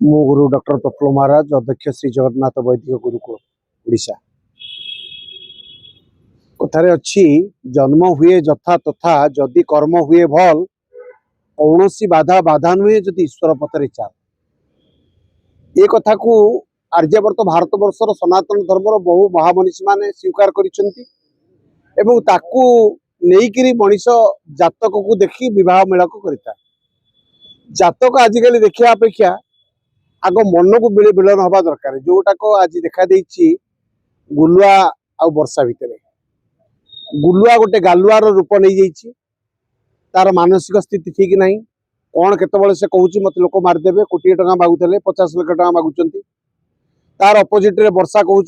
मु गुरु डॉक्टर प्रफुल्ल महाराज अध्यक्ष श्री जगन्नाथ वैदिक गुरुकुल ओडिशा कथारे अच्छी जन्म हुए जथा तथा जदि कर्म हुए भल कौन सी बाधा बाधा नुहे जदि ईश्वर पथरे चाल ये कथा को आर्यवर्त भारत वर्षर सनातन धर्मर बहु महामनीषी माने स्वीकार करिसेंती एवं ताकू नेइकिरी मनीष जातक को देखी विवाह मेलक करिता जातक आजिकल देखिया अपेक्षा आग मन को मिलन हवा दरकार जोटाक आज देखा देछि गुलुआ आ वर्षा भितर गुलुआ गोटे गालुआर रूप नहीं जाइछि तार मानसिक स्थिति ठीक नहीं कौन केतबेले से कहूँ मत लोक मारिदेवे कोटी टका मागुले 50 लाख टका मागुचंती तार अपोजिट रे वर्षा कहूँ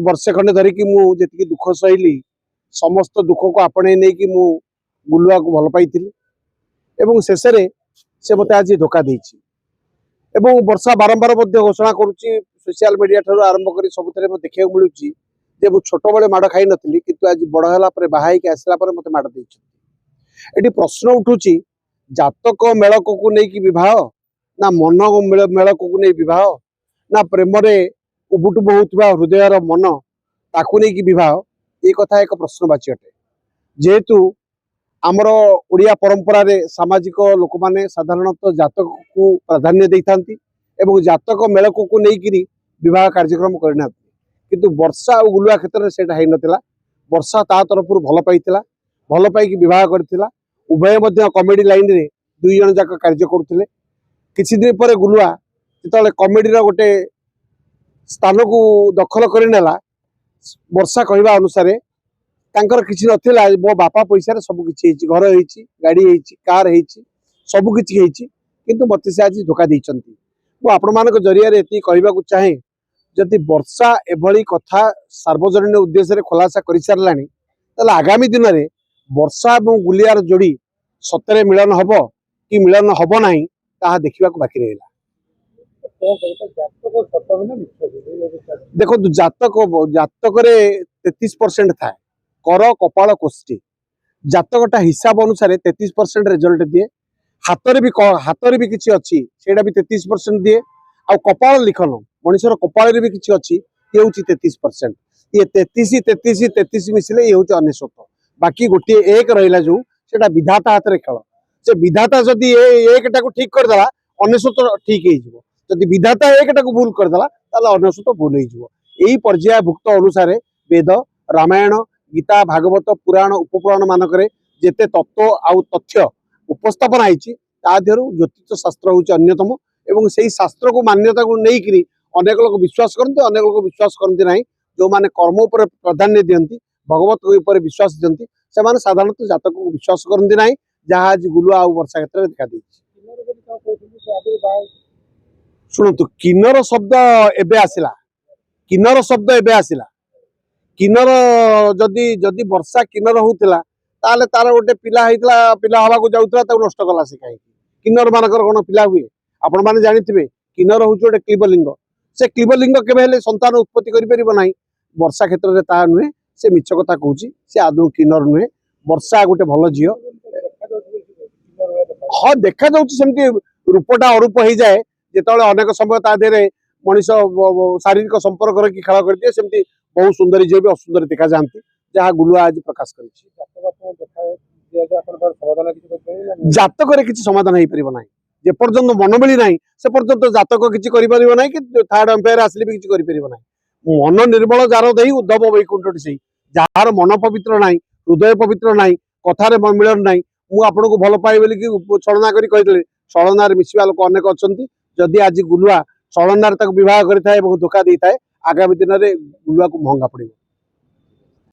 वर्षे खंडे धरिकी मुझे दुख सहली समस्त दुख को आपणे नहीं कि मु गुलुआ को भल पाई एवं शेष से मत आज धोखा देछि एवं वर्षा बारंबार घोषणा करुच्ची सोशल मीडिया ठार आरंभ कर सबुथे देखा मिलूँ जे मु छोट बड़े माड़ खाई नी कि आज बड़ है बाहर आसला मत माड़ ये प्रश्न उठूची जातक मेलक को लेकिन ना मन मेलक को नहीं विवाह ना प्रेम उबुटुब होता हृदयर मन ताकू नहीं कि ये कथा एक प्रश्नवाची अटे जेहेतु आमर ओडिया परंपरा रे सामाजिक लोक माने साधारणतः जातक को प्राधान्य देता जातक मेलक को लेकिन विवाह कार्यक्रम करना किंतु वर्षा और गुलुआ क्षेत्र में सेटा है नथिला वर्षा ता तरफ भल पाई विवाह करथिला उभय मध्य कॉमेडी लाइन रे दुई जन जाक कार्य करुथिले किछि दिन पर गुलुआ जेतले कॉमेडी रो गोटे स्थान को दखल कर नेला वर्षा कहवा अनुसार तांकर किछि नथिला मो बापा पैसा सब किछि हेछि घर हेछि गाड़ी हेछि कार हेछि सब किछि हेछि किंतु मते से आज धोखा दैछंती मु आपण मानक जरिया रे एति कहबा को चाहे जदि वर्षा एभली कथा सार्वजनीन उद्देश्य खुलासा कर सारानी आगामी दिन में वर्षा और गुलियार जोड़ी सतरे मिलन हब कि मिलन हब ना ताहा देखा बाकी रहा। देखो जातक जातक 33% था कर कपाल कोष्ठी जातकटा हिसाब अनुसार 33% रिजल्ट दिए हाथ भी किसी अच्छी से भी 33% दिए आ कपाल लिखन मनुष्यर कपाल भी किसी अच्छी ये हूँ 33% ये 33 मिसले ये हूँ 99 बाकी गोटे एक रहा जो सेटा विधाता हाथ में खेल से विधाता जदि एकटा को ठीक करदेला 99 ठीक हो विधाता एकटा को भूल करदेला 99 भूल हो यही पर्यायभुक्त अनुसार वेद रामायण गीता भागवत पुराण उपपुराण मानक जेते तत्व आउ तथ्य उपस्थापन आईची ज्योतिष शास्त्र हूँ अन्यतम एवं से शास्त्र को मान्यता को लेकिन अनेक लोग विश्वास करते अनेक लोग विश्वास करते ना जो माने कर्म उपर प्राधान्य दियंती भगवत उपर विश्वास दियंती से माने साधारणतः जातक को विश्वास करते ना जहाँ आज गुलुआ और वर्षा क्षेत्र में देखा शुणु किन्नर शब्द एबे आसिला किन्नर शब्द एबे आसिला किन्नर जदि जदि वर्षा किन्नर होउतिला ताले तार गोटे पिला हेतला पिला हवा को जाउतला ताऊ नष्ट कला से काई किन्नर मानकर कोन पिला हुए आपण माने जानिथिबे किन्नर होउछ गोटे क्लीबलिंग से क्लीबलिंग केबे हेले संतान उत्पत्ति करि परिबो नाही वर्षा क्षेत्र रे ता नुहे से मिछ कथा कहूची से आदौ किन्नर नुहे वर्षा गोटे भल जियो हाँ देखा जाउची सेमती रूपटा अरूप हो जाए जेतले अनेक समय ता देरे मनीष शारीरिक संपर्क रखी खेल करते सेमती बहुत सुंदरी झील भी असुंदर देखा जाती जहाँ गुलुआ आज प्रकाश कर जातक किसी समाधान हो पार ना जेपर्यंत मन मिली ना से पर्यंत जातक किसी ना कि थर्ड अंपायर आसिले भी किसी ना मन निर्मल जार दे उद्धव वैकुंठ से जार मन पवित्र ना हृदय पवित्र ना कथार मिलन ना मुझे को भल पाए बोली छलना कर छलनार मिसवा लोक अनेक अच्छा जदि आज गुलुआ छलनार बह कर धोखा दे था आगामी दिन में गुलुआ को महंगा पड़े।